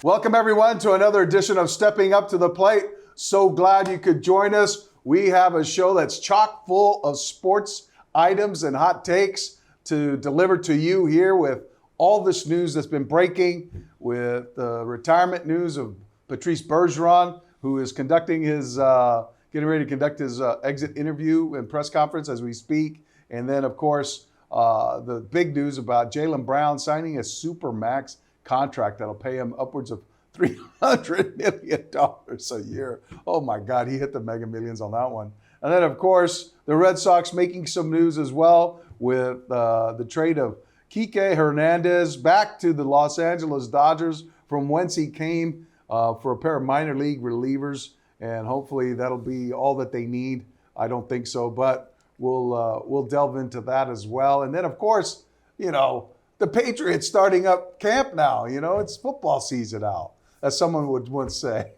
Welcome everyone to another edition of Stepping Up to the Plate. So glad you could join us. We have a show that's chock full of sports items and hot takes to deliver to you here with all this news that's been breaking, with the retirement news of Patrice Bergeron, who is conducting his, getting ready to conduct his exit interview and press conference as we speak. And then, of course, the big news about Jaylen Brown signing a Supermax contract that'll pay him upwards of $300 million a year. Oh my God, he hit the mega millions on that one. And then, of course, the Red Sox making some news as well with the trade of Kike Hernandez back to the Los Angeles Dodgers from whence he came for a pair of minor league relievers. And hopefully that'll be all that they need. I don't think so, but we'll delve into that as well. And then, of course, you know, the Patriots starting up camp now. You know, it's football season out, as someone would once say.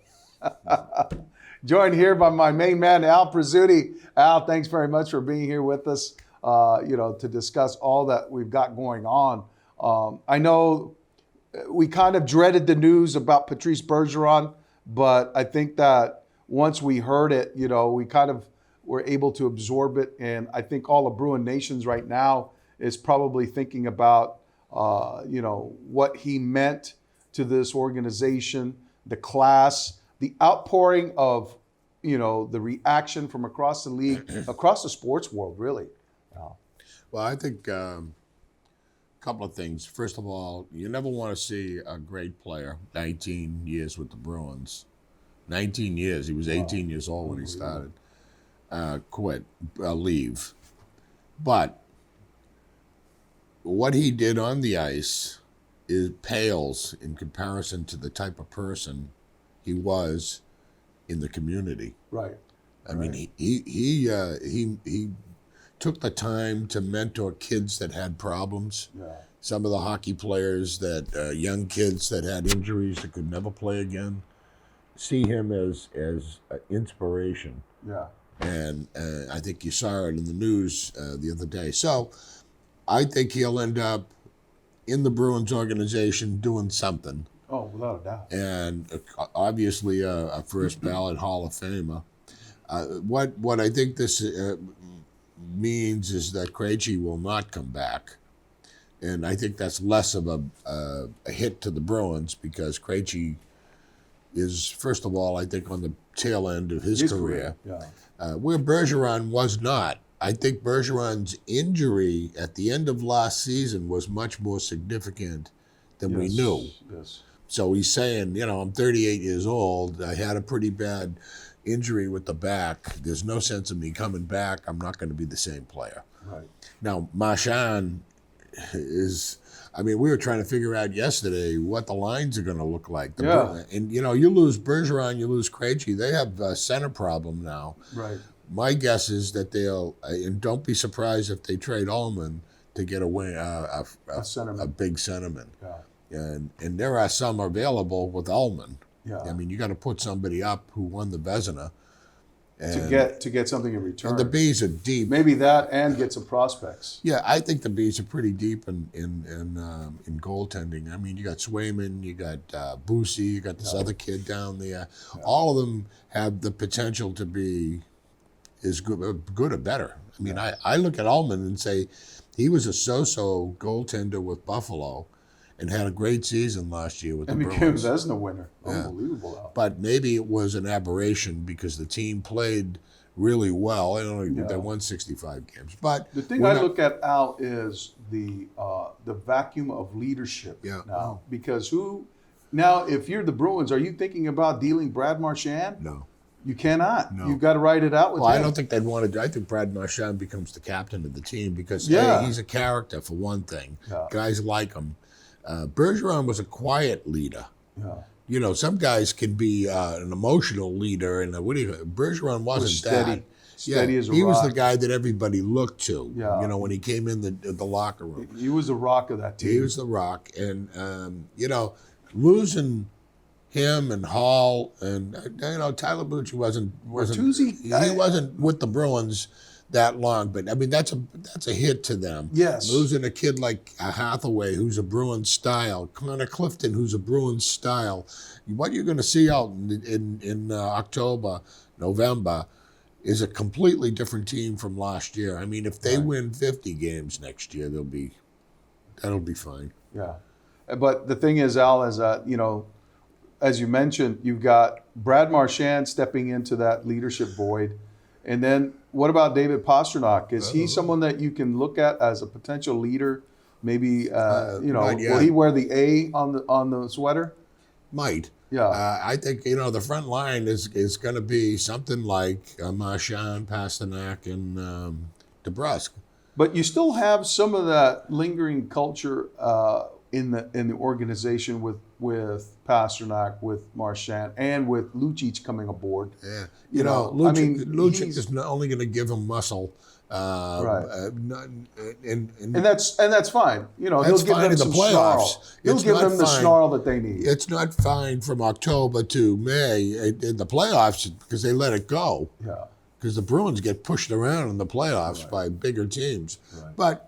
Joined here by my main man, Al Prizzuti. Al, thanks very much for being here with us, to discuss all that we've got going on. I know we kind of dreaded the news about Patrice Bergeron, but I think that once we heard it, we kind of were able to absorb it. And I think all of Bruin Nations right now is probably thinking about what he meant to this organization, the class, the outpouring of, the reaction from across the league, across the sports world, really. Well, I think a couple of things. First of all, you never want to see a great player, 19 years with the Bruins. 19 years. He was 18 years old when he started. Leave. But what he did on the ice pales in comparison to the type of person he was in the community. Right. I mean, he took the time to mentor kids that had problems. Yeah. Some of the hockey players young kids that had injuries that could never play again, see him as inspiration. Yeah. And I think you saw it in the news the other day. So I think he'll end up in the Bruins organization doing something. Oh, without a doubt. And obviously a first ballot Hall of Famer. What I think this means is that Krejci will not come back. And I think that's less of a hit to the Bruins because Krejci is, first of all, I think on the tail end of his career. Yeah. Where Bergeron was not. I think Bergeron's injury at the end of last season was much more significant than we knew. Yes. So he's saying, I'm 38 years old. I had a pretty bad injury with the back. There's no sense of me coming back. I'm not going to be the same player. Right. Now, Marchand we were trying to figure out yesterday what the lines are going to look like. And, you lose Bergeron, you lose Krejci. They have a center problem now. Right. My guess is that they'll, and don't be surprised if they trade Ullman to get a big centerman. Yeah. And there are some available with Ullman. Yeah. I mean, you got to put somebody up who won the Vezina. To get something in return. And the Bees are deep. Maybe that and get some prospects. Yeah, I think the Bees are pretty deep in goaltending. I mean, you got Swayman, you got Boosie, you got this other kid down there. Yeah. All of them have the potential to be as good or better. I mean, I look at Ullman and say he was a so-so goaltender with Buffalo and had a great season last year with the Bruins. And became Vezina winner. Yeah. Unbelievable. But maybe it was an aberration because the team played really well. They won 65 games. But the thing I look at, Al, is the vacuum of leadership now. Because if you're the Bruins, are you thinking about dealing Brad Marchand? No. You cannot. No. You've got to write it out with Well, him. I don't think they'd want to do. I think Brad Marchand becomes the captain of the team because Yeah. A, he's a character for one thing. Yeah. Guys like him. Bergeron was a quiet leader. Yeah. You know, some guys can be an emotional leader, and Bergeron wasn't steady. that. Steady as a he was rock. the guy that everybody looked to. Yeah. You know, when he came in the locker room, He was the rock of that team. he was the rock, and you know, losing him and Hall and you know Tyler Bucci wasn't Bertuzzi? he wasn't with the Bruins that long, but I mean that's a hit to them. Yes. Losing a kid like Hathaway, who's a Bruins style, Connor Clifton, who's a Bruins style. What you're going to see out in October, November, is a completely different team from last year. I mean, if they win 50 games next year, that'll be fine. Yeah. But the thing is, Al, is you know, as you mentioned, you've got Brad Marchand stepping into that leadership void. And then what about David Pastrnak? Is he someone that you can look at as a potential leader? Maybe, you know, will he wear the A on the sweater? Might. Yeah. I think, you know, the front line is going to be something like Marchand, Pastrnak, and DeBrusque. But you still have some of that lingering culture in the organization with Pastrnak, with Marchand, and with Lucic coming aboard. Yeah, You know, Lucic, I mean, Lucic he's- is not only going to give him muscle, Right. and And that's fine. You know, That's he'll give fine them in the some playoffs. snarl. He'll It's give not them the fine. snarl that they need. it's not fine from October to May in the playoffs because they let it go. Yeah. Because the Bruins get pushed around in the playoffs by bigger teams. Right. But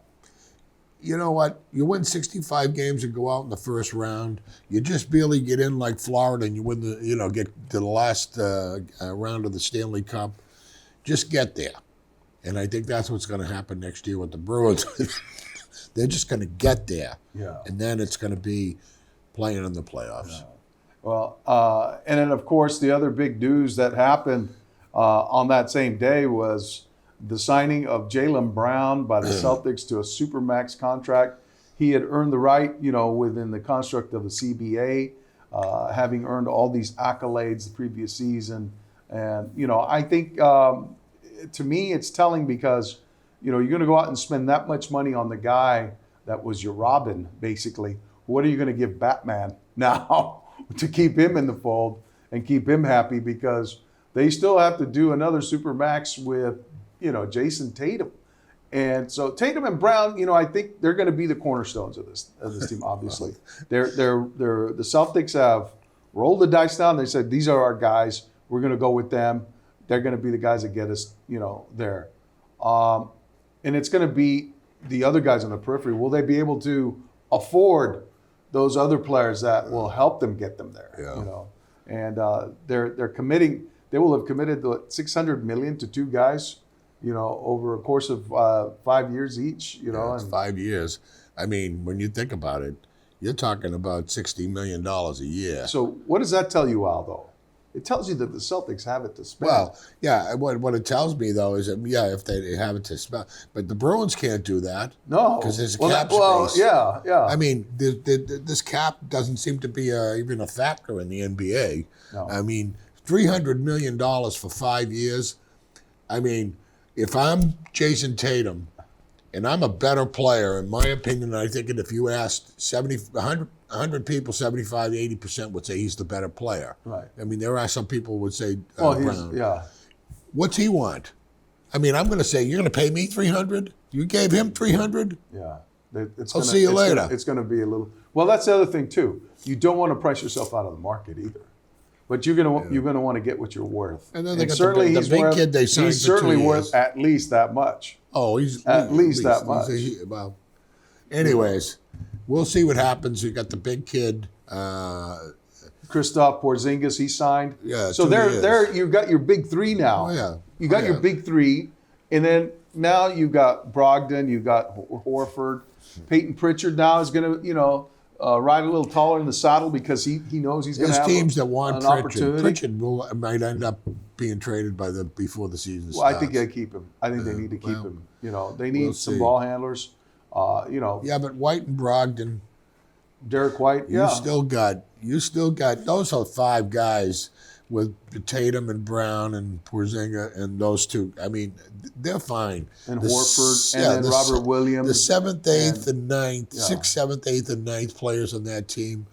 you know what? You win 65 games and go out in the first round. You just barely get in like Florida and you win get to the last round of the Stanley Cup. Just get there. And I think that's what's going to happen next year with the Bruins. They're just going to get there. Yeah. And then it's going to be playing in the playoffs. Well, and then of course the other big news that happened on that same day was the signing of Jaylen Brown by the Celtics to a supermax contract. He had earned the right, you know, within the construct of the CBA, having earned all these accolades the previous season. And, you know, I think to me it's telling because, you know, you're going to go out and spend that much money on the guy that was your Robin, basically. What are you going to give Batman now to keep him in the fold and keep him happy? Because they still have to do another supermax with, you know, Jason Tatum. And so Tatum and Brown, you know, I think they're going to be the cornerstones of this team. Obviously, the Celtics have rolled the dice down. They said these are our guys. We're going to go with them. They're going to be the guys that get us, you know, there. And it's going to be the other guys on the periphery. Will they be able to afford those other players that will help them get them there? Yeah. You know, and they're committing. They will have committed $600 million to two guys, you know, over a course of 5 years each. You know, It's and 5 years. I mean, when you think about it, you're talking about $60 million a year. so what does that tell you, Al? Though it tells you that the Celtics have it to spend. Well, yeah, what it tells me, though, is that, yeah, if they have it to spend. But the Bruins can't do that. no, because there's a well, cap well, space. yeah. I mean, this cap doesn't seem to be even a factor in the NBA. No. I mean, $300 million for 5 years. I mean, if I'm Jason Tatum and I'm a better player, in my opinion, I think that if you asked 100 people, 75, 80% would say he's the better player. Right. I mean, there are some people would say Well, Brown. yeah. What's he want? I mean, I'm going to say, you're going to pay me $300? You gave him $300? Yeah. I'll see you later. It's going to be a little. Well, that's the other thing too. You don't want to price yourself out of the market either. But you're going to want to get what you're worth. And then they got certainly the he's big worth, kid they signed he's for 2 certainly years. worth at least that much. Oh, he's At least that much. Well, anyways, we'll see what happens. You got the big kid. Christoph Porzingis, he signed. Yeah, So 2 years. there you've got your big three now. Oh, yeah. You got Oh, your yeah. big three, and then now you've got Brogdon, you've got Horford, Peyton Pritchard now is going to, you know, ride a little taller in the saddle because he knows he's going to There's have teams that want an Pritchard. opportunity. Pritchard might end up being traded before the season Well, starts. I think they keep him. I think they need to keep well, him. You know, they need we'll some see. ball handlers. You know, Yeah, but White and Brogdon, Derek White. you still got those are 5 guys. with Tatum and Brown and Porzingis and those two. I mean, they're fine. And Horford and then Robert Williams. The 7th, 8th, and 9th, 6th, 7th, 8th, and 9th players on that team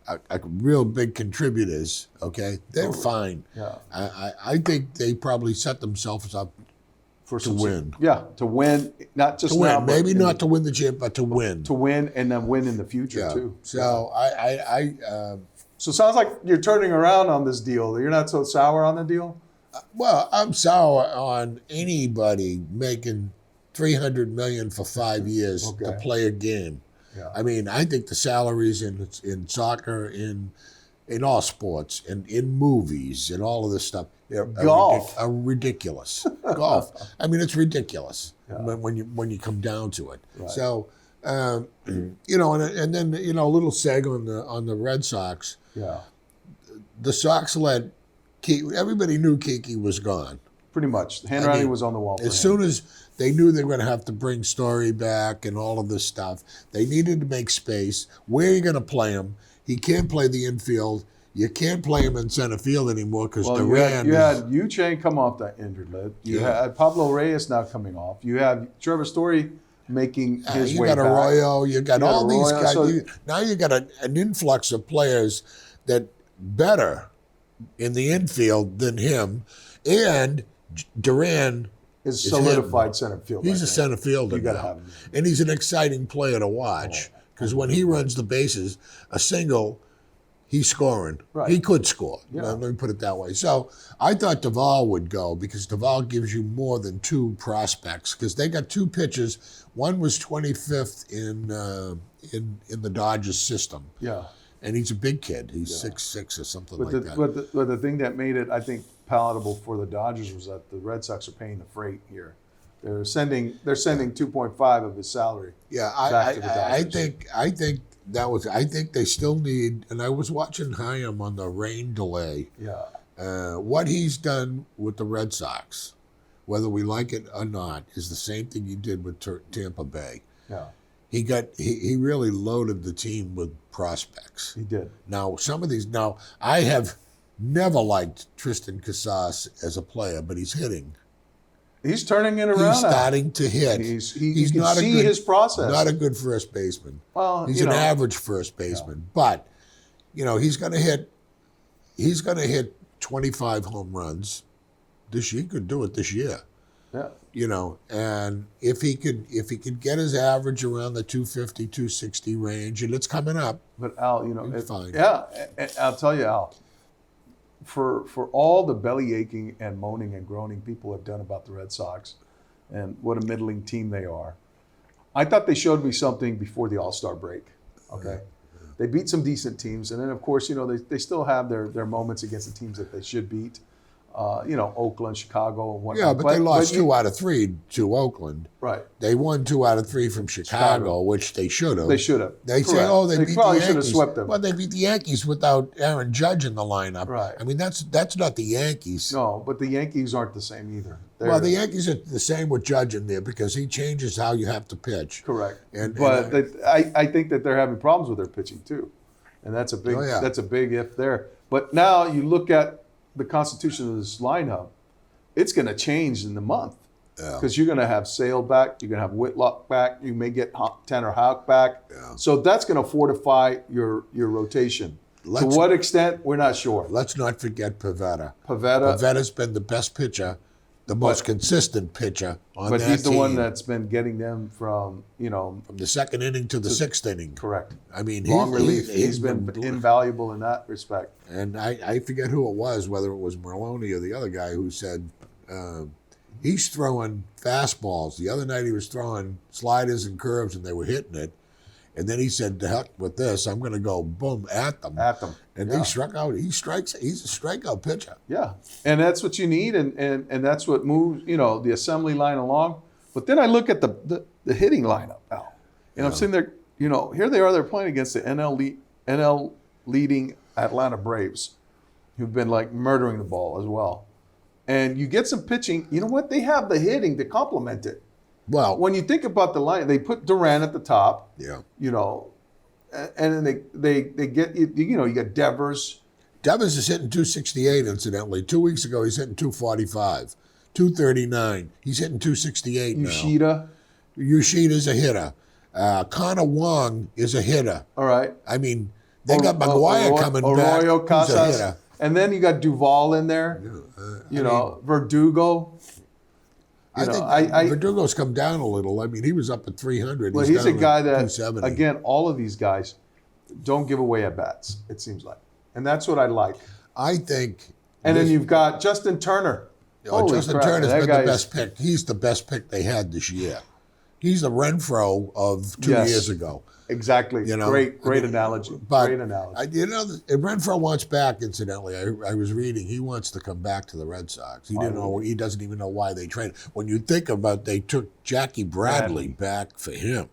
are real big contributors, okay? They're fine. Yeah. I think they probably set themselves up to win. Yeah, to win, not just to win. now. Maybe not to win the chip, but to win. To win and then win in the future, too. So So it sounds like you're turning around on this deal. You're not so sour on the deal? well, I'm sour on anybody making $300 million for 5 years to play a game. Yeah. I mean, I think the salaries in soccer, in all sports, and in movies, and all of this stuff, Golf are ridiculous. Golf. I mean, it's ridiculous when you come down to it. Right. So, you know, and then a little seg on the Red Sox. Yeah. The Sox let everybody knew Kiki was gone. Pretty much. The handwriting was on the wall. As soon as they knew they were going to have to bring Story back and all of this stuff, they needed to make space. Where are you going to play him? He can't play the infield. You can't play him in center field anymore because Duran. You had Yu-Chang come off that injured list. You had Pablo Reyes now coming off. You have Trevor Story making his way back. You got Arroyo. You got all these guys. So, now you got an influx of players that better in the infield than him, and Duran is solidified center field. He's a center fielder. You got to have him, and he's an exciting player to watch because when he runs the bases, a single, he's scoring. Right. He could score. Yeah. Let me put it that way. So I thought Duvall would go because Duvall gives you more than two prospects because they got two pitchers. One was 25th in the Dodgers system. Yeah. And he's a big kid. He's 6'6" or something like that. But the thing that made it, I think, palatable for the Dodgers was that the Red Sox are paying the freight here. They're sending 2.5 of his salary. Yeah, back to the Dodgers. I think they still need. And I was watching Chaim on the rain delay. Yeah. What he's done with the Red Sox, whether we like it or not, is the same thing he did with Tampa Bay. Yeah. He really loaded the team with prospects. He did. Now, some of these, I have never liked Tristan Casas as a player, but he's hitting. He's turning it around. He's starting to hit. He's not see his process. Not a good first baseman. Well, he's an average first baseman, but he's going to hit. He's going to hit 25 home runs this year. He could do it this year. Yeah. And if he could get his average around the 250, 260 range, and it's coming up. But Al, it's fine. Yeah, I'll tell you, Al. For all the belly aching and moaning and groaning people have done about the Red Sox, and what a middling team they are, I thought they showed me something before the All-Star break. Okay, they beat some decent teams, and then of course they still have their moments against the teams that they should beat. Oakland, Chicago, and whatnot. Yeah, but they lost 2 out of 3 to Oakland. Right. They won 2 out of 3 from Chicago, which they should have. They should have. They say, they beat the probably Yankees. should have swept them. Well, they beat the Yankees without Aaron Judge in the lineup. Right. I mean, that's not the Yankees. No, but the Yankees aren't the same either. The Yankees are the same with Judge in there because he changes how you have to pitch. Correct. I think that they're having problems with their pitching too, and that's a big if there. But now you look at the constitution of this lineup. It's going to change in the month because you're going to have Sale back, you're going to have Whitlock back, you may get Tanner Houck back. Yeah. So that's going to fortify your rotation. To what extent, we're not sure. Let's not forget Pivetta. Pavetta's been the best pitcher, the most consistent pitcher on that team. But he's the one that's been getting them from the second inning to the sixth inning. Correct. I mean, long relief. He's been invaluable in that respect. And I forget who it was, whether it was Maloney or the other guy who said he's throwing fastballs. The other night he was throwing sliders and curves and they were hitting it. And then he said, "To heck with this, I'm going to go boom at them." And they struck out. He's a strikeout pitcher. Yeah, and that's what you need, and that's what moves the assembly line along. But then I look at the hitting lineup now, and I'm sitting there. Here they are. They're playing against the NL leading Atlanta Braves, who've been like murdering the ball as well. And you get some pitching. You know what? They have the hitting to complement it. Well, when you think about the line, they put Duran at the top. Yeah. And then they get you got Devers. Devers is hitting 268, incidentally. 2 weeks ago, he's hitting 245, 239. He's hitting 268 now. Yoshida's a hitter. Connor Wong is a hitter. All right. I mean, they got Maguire coming back. Arroyo Who's a Casas. hitter. And then you got Duvall in there. Verdugo. I think Verdugo's come down a little. I mean, he was up at 300. Well, he's a guy that, 270. again, all of these guys don't give away at bats, it seems like. And that's what I like. I think. And then you've got Justin Turner. Justin Turner's been the best pick. He's the best pick they had this year. He's the Renfro of 2 years ago. Exactly. Great analogy. But, great analogy. Renfro wants back, incidentally. I was reading. He wants to come back to the Red Sox. He doesn't even know why they traded. When you think about they took Jackie Bradley back for him.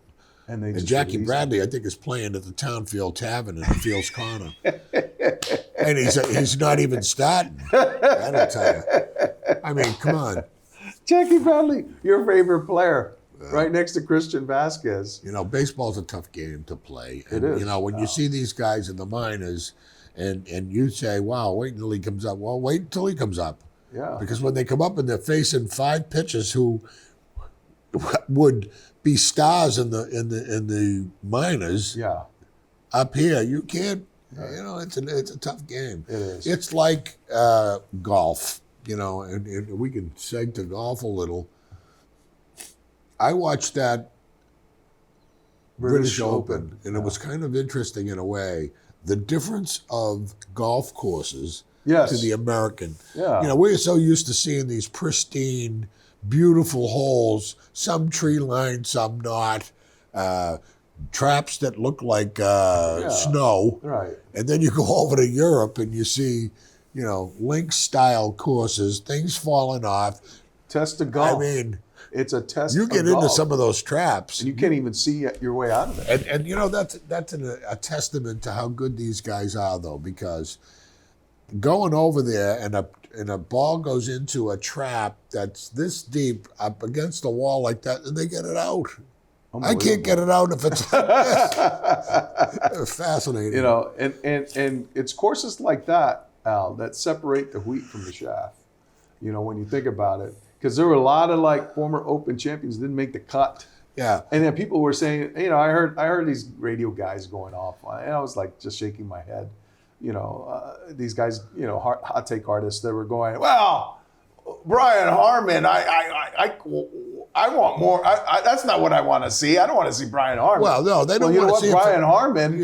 And Jackie Bradley, I think, is playing at the Townfield Tavern in Fields Corner. And he's not even starting. That'll tell you. I mean, come on. Jackie Bradley, your favorite player. Right next to Christian Vasquez. Baseball's a tough game to play. It is. When you see these guys in the minors and you say, wow, wait until he comes up. Well, wait until he comes up. Yeah. Because when they come up and they're facing 5 pitchers who would be stars in the minors, up here, you can't, it's a tough game. It is. It's like golf, and we can seg to golf a little. I watched that British Open, and it was kind of interesting in a way. The difference of golf courses to the American. Yeah. We're so used to seeing these pristine, beautiful holes, some tree lined, some not, traps that look like snow. Right. And then you go over to Europe and you see, link-style courses, things falling off. Test of golf. I mean, it's a test. You get into some of those traps, and you can't even see your way out of it. And that's a testament to how good these guys are, though, because going over there and a ball goes into a trap that's this deep up against the wall like that, and they get it out. I can't get it out if it's like this. It's fascinating. And it's courses like that, Al, that separate the wheat from the chaff. When you think about it. Because there were a lot of former Open champions didn't make the cut. Yeah. And then people were saying, I heard these radio guys going off, and I was just shaking my head. These guys, hot take artists, they were going, well, Brian Harmon, I want more. That's not what I want to see. I don't want to see Brian Harmon. Well, no, they don't want to see Brian Harmon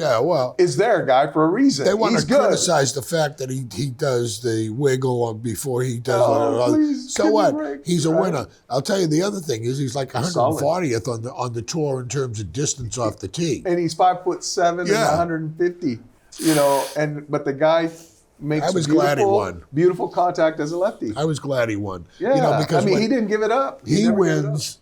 is their guy for a reason. They want He's to criticize the fact that he does the wiggle before he does please, so what? He's a winner. I'll tell you the other thing is he's like 140th on the tour in terms of distance off the tee. And he's 5'7" and 150. But the guy makes beautiful contact as a lefty. I was glad he won. Yeah, because he didn't give it up. He wins.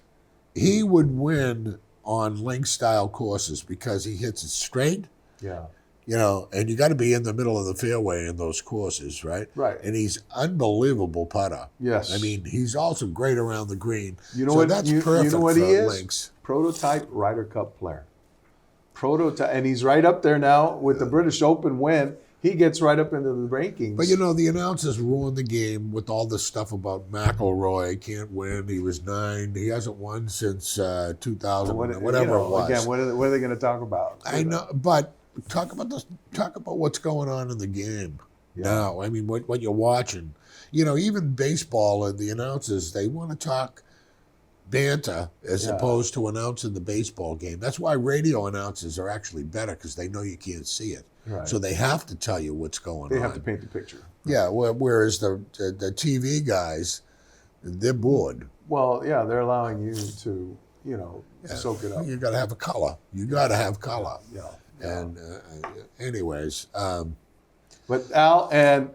He would win on link-style courses because he hits it straight. Yeah. And you got to be in the middle of the fairway in those courses, right? Right. And he's unbelievable putter. Yes. I mean, he's also great around the green. That's perfect for he is? links. Prototype Ryder Cup player. And he's right up there now with the British Open win. He gets right up into the rankings. But, the announcers ruined the game with all this stuff about McIlroy can't win. He was 9. He hasn't won since 2000, whatever it was. Again, what are they going to talk about? I know, but talk about what's going on in the game now. I mean, what you're watching. Even baseball and the announcers, they want to talk banter as opposed to announcing the baseball game. That's why radio announcers are actually better because they know you can't see it. Right. So they have to tell you what's going on. They have to paint the picture. Yeah, whereas the TV guys, they're bored. Well, yeah, they're allowing you to, soak it up. You got to have a color. You got to have color. Yeah. And anyways. But Al, and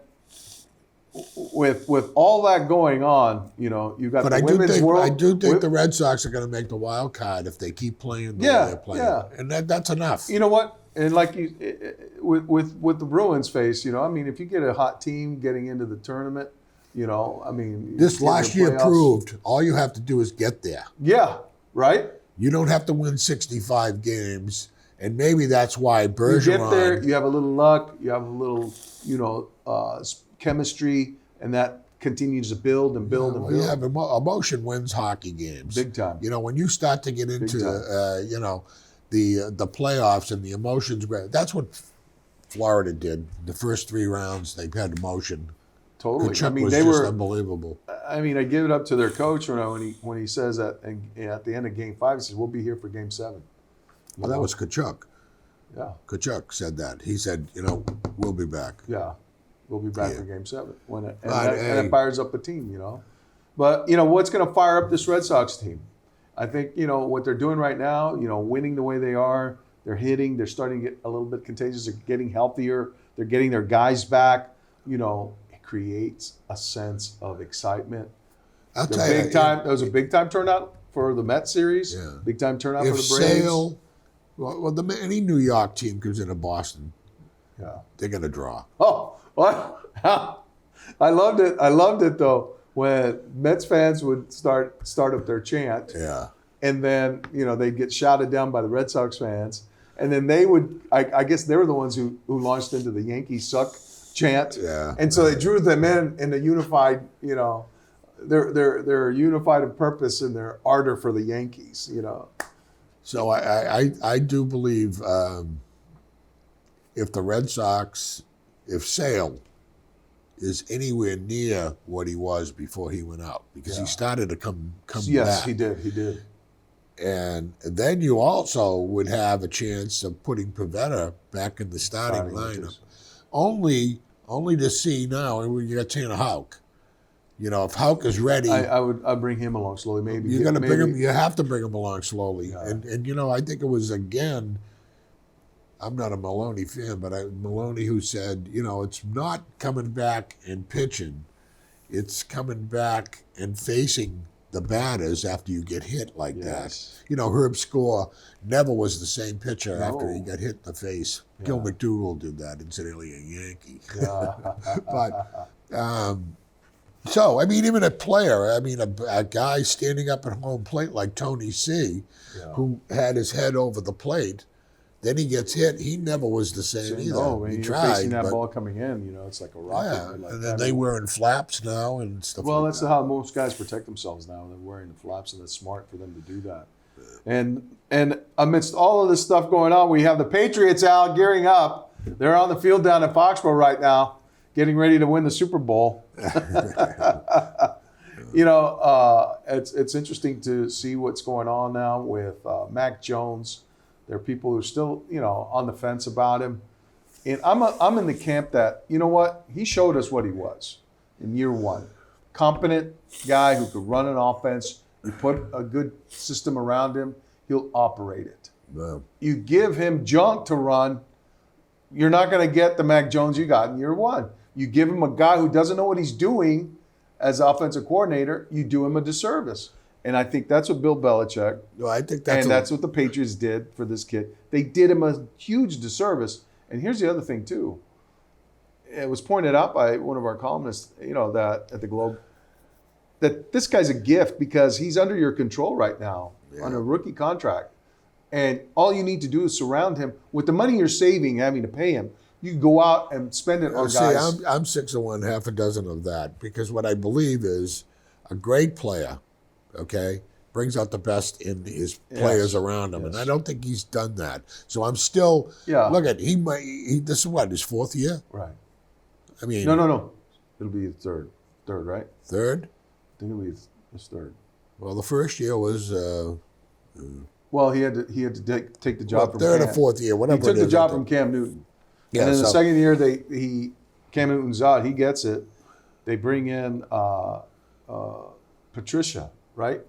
with all that going on, you got the women's world. I do think the Red Sox are going to make the wild card if they keep playing the way they're playing. Yeah. And that's enough. You know what? And with the Bruins face, if you get a hot team getting into the tournament, this last year proved all you have to do is get there. Yeah, right. You don't have to win 65 games, And maybe that's why You Bergeron. get there, you have a little luck, you have a little, chemistry, and that continues to build and build and Well, build. you have emotion wins hockey games. Big time. When you start to get into, the playoffs and the emotions, that's what Florida did. The first 3 rounds, they had emotion. Totally. Kachuk was just unbelievable. I mean, I give it up to their coach when he says that at the end of Game 5, he says, "We'll be here for Game 7." Well, that was Kachuk. Yeah. Kachuk said that. He said, we'll be back. Yeah. We'll be back for Game 7. And it fires up a team, But, what's going to fire up this Red Sox team? I think, what they're doing right now, winning the way they are, they're hitting, they're starting to get a little bit contagious, they're getting healthier, they're getting their guys back, it creates a sense of excitement. I'll tell you. There was a big-time turnout for the Mets series, big-time turnout for the Braves. Sale, any New York team comes into Boston, they're going to draw. Oh, what? I loved it. I loved it though when Mets fans would start up their chant. Yeah. And then they'd get shouted down by the Red Sox fans, and then they would. I guess they were the ones who launched into the Yankees suck chant. Yeah. And so they drew them in a unified. They're unified in purpose in their ardor for the Yankees. So I do believe if the Red Sox, if Sale is anywhere near what he was before he went out, because he started to come yes, back. he did. And then you also would have a chance of putting Pivetta back in the starting lineup. Only to see now, and you got Tanner Houck. If Houck is ready, I'd bring him along slowly. Maybe you're going to bring him. You have to bring him along slowly. Yeah. And I think it was again. I'm not a Maloney fan, but Maloney who said, it's not coming back and pitching, it's coming back and facing the batters after you get hit like that. Herb Score never was the same pitcher after he got hit in the face. Yeah. Gil McDougall did that, incidentally, a Yankee. Yeah. But. So, even a player, a guy standing up at home plate like Tony C., who had his head over the plate, then he gets hit. He never was the same either. No, he you're tried, facing that ball coming in, it's like a rocket. Yeah, like and then they wearing flaps now and stuff well, like that's that. how most guys protect themselves now. They're wearing the flaps, and it's smart for them to do that. And amidst all of this stuff going on, we have the Patriots out gearing up. They're on the field down in Foxborough right now, getting ready to win the Super Bowl. It's interesting to see what's going on now with Mac Jones. There are people who are still, on the fence about him. And I'm in the camp that, he showed us what he was in year 1. Competent guy who could run an offense. You put a good system around him, he'll operate it. Yeah. You give him junk to run, you're not going to get the Mac Jones you got in year 1. You give him a guy who doesn't know what he's doing as offensive coordinator, you do him a disservice. And I think that's what Bill Belichick, that's what the Patriots did for this kid. They did him a huge disservice. And here's the other thing too. It was pointed out by one of our columnists, that at the Globe, that this guy's a gift because he's under your control right now on a rookie contract. And all you need to do is surround him with the money you're saving, having to pay him. You can go out and spend it on guys. I'm 6 of one, half a dozen of that, because what I believe is a great player, brings out the best in his players around him, and I don't think he's done that. So I'm still look at this is what, his 4th year, right? No, it'll be his third, right? Third? I think it'll be his third. Well, the first year was. Well, he had to take the job from third Cam. or 4th year, whatever. He took the job from Cam Newton. Yeah, and then the second year, Cam Newton's out. He gets it. They bring in Patricia, right?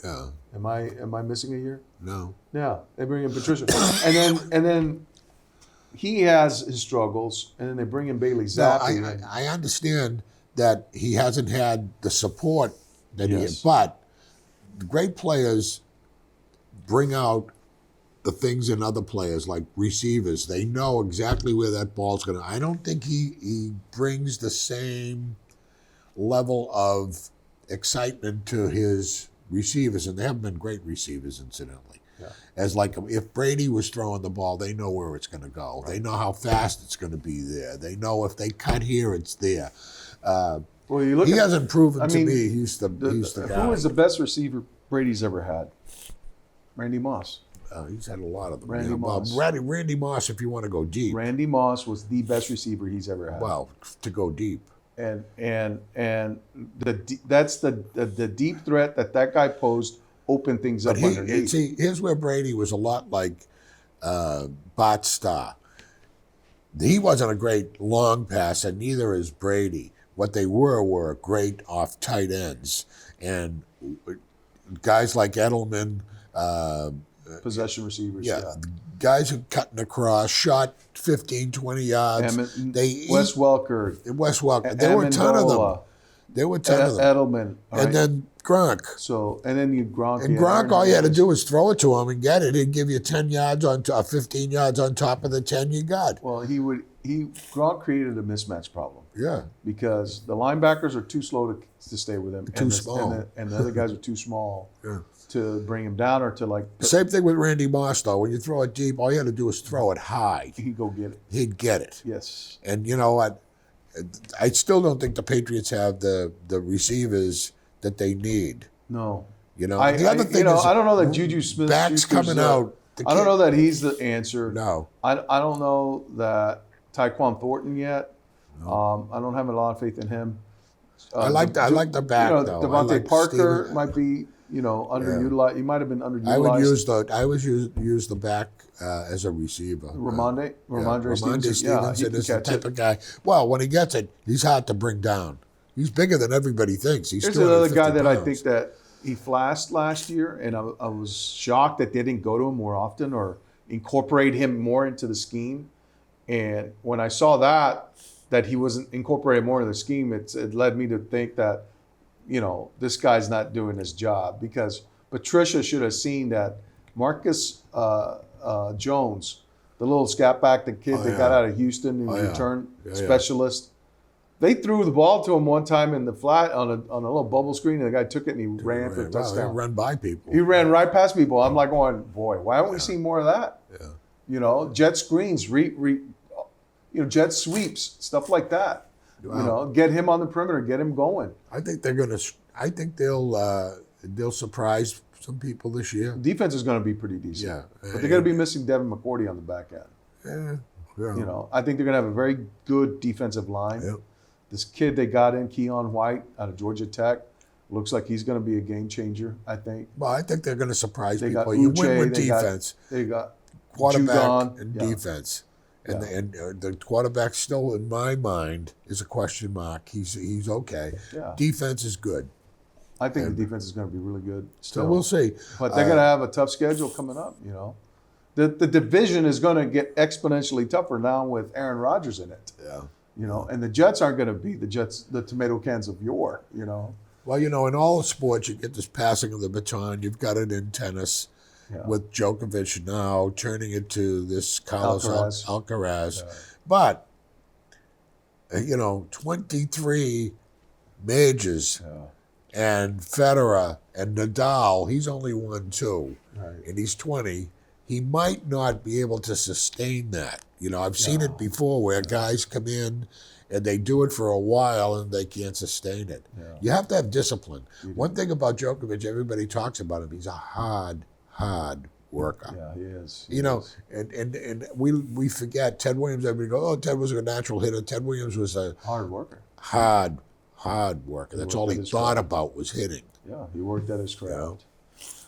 Yeah. Am I missing a year? No. Yeah, they bring in Patricia, and then he has his struggles, and then they bring in Bailey Zappi. No, I understand that he hasn't had the support that he had, but the great players bring out the things in other players, like receivers. They know exactly where that ball's going to. I don't think he brings the same level of excitement to his receivers, and they haven't been great receivers, incidentally. As like if Brady was throwing the ball, they know where it's going to go. Right. They know how fast it's going to be there. They know if they cut here, it's there. Well, you look. He hasn't proven to me he's the guy. Who is the best receiver Brady's ever had? Randy Moss. He's had a lot of them. Randy Moss. Randy Moss, if you want to go deep. Randy Moss was the best receiver he's ever had. Well, to go deep. And that's the deep threat that guy posed opened things up underneath. See, here's where Brady was a lot like Bart Starr. He wasn't a great long passer, neither is Brady. What they were great off tight ends. And guys like Edelman, possession receivers. Yeah. Guys who cutting across, shot 15, 20 yards. Wes Welker. There were a ton of them. Edelman. And then Gronk. And then Gronk. And Gronk, all you had to do was throw it to him and get it. He'd give you 10 yards 15 yards on top of the 10 you got. Well, Gronk created a mismatch problem. Yeah. Because the linebackers are too slow to stay with him. Too small. And the other guys are too small. Yeah. To bring him down or to like... Same thing with Randy Moss, though. When you throw it deep, all you had to do was throw it high. He'd go get it. He'd get it. Yes. And you know what? I still don't think the Patriots have the receivers that they need. No. You know, the other thing is... I don't know that Juju Smith... Back's coming out. I don't know that he's the answer. No. I don't know that Tyquan Thornton yet. No. I don't have a lot of faith in him. I like the back, though. Devontae Parker might be... underutilized. Yeah. He might have been underutilized. I would use the back as a receiver. Ramondre Stevenson is the type of guy. Well, when he gets it, he's hard to bring down. He's bigger than everybody thinks. Here's another guy that I think that he flashed last year, and I was shocked that they didn't go to him more often or incorporate him more into the scheme. And when I saw that he wasn't incorporated more into the scheme, it led me to think that, this guy's not doing his job, because Patricia should have seen that Marcus Jones, the little scat back, the kid that got out of Houston and return specialist, they threw the ball to him one time in the flat on a little bubble screen, and the guy took it and he ran for a touchdown. He ran by people. He ran right past people. I'm like going, boy, why don't we see more of that? Yeah. Jet screens, jet sweeps, stuff like that. Wow. Get him on the perimeter, get him going. I think they'll surprise some people this year. Defense is going to be pretty decent. Yeah. But they're going to be missing Devin McCourty on the back end. Yeah. I think they're going to have a very good defensive line. Yep. This kid they got in, Keon White, out of Georgia Tech, looks like he's going to be a game changer, I think. Well, I think they're going to surprise people. Got Uche, you win with defense. They got quarterback Judon, and defense. And the quarterback still, in my mind, is a question mark. He's okay. Yeah. Defense is good. I think the defense is going to be really good still. So we'll see. But they're going to have a tough schedule coming up, The division is going to get exponentially tougher now with Aaron Rodgers in it. Yeah. And the Jets aren't going to be the tomato cans of yore, Well, in all sports, you get this passing of the baton. You've got it in tennis. Yeah. With Djokovic now turning it to this Carlos Alcaraz. Yeah. But, 23 majors and Federer and Nadal, he's only won 2. Right. And he's 20. He might not be able to sustain that. I've seen it before where guys come in and they do it for a while and they can't sustain it. Yeah. You have to have discipline. One thing about Djokovic, everybody talks about him, he's a hard worker. Yeah, he is. And we forget Ted Williams. Everybody goes, oh, Ted was a natural hitter. Ted Williams was a hard worker. Hard worker. That's all he thought about was hitting. Yeah, he worked at his craft.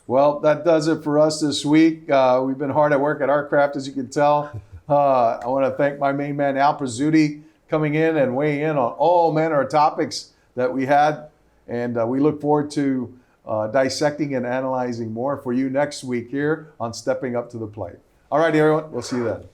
Well, that does it for us this week. We've been hard at work at our craft, as you can tell. I want to thank my main man, Al Prizzuti, coming in and weighing in on all manner of topics that we had. And we look forward to dissecting and analyzing more for you next week here on Stepping Up to the Plate. All right, everyone. We'll see you then.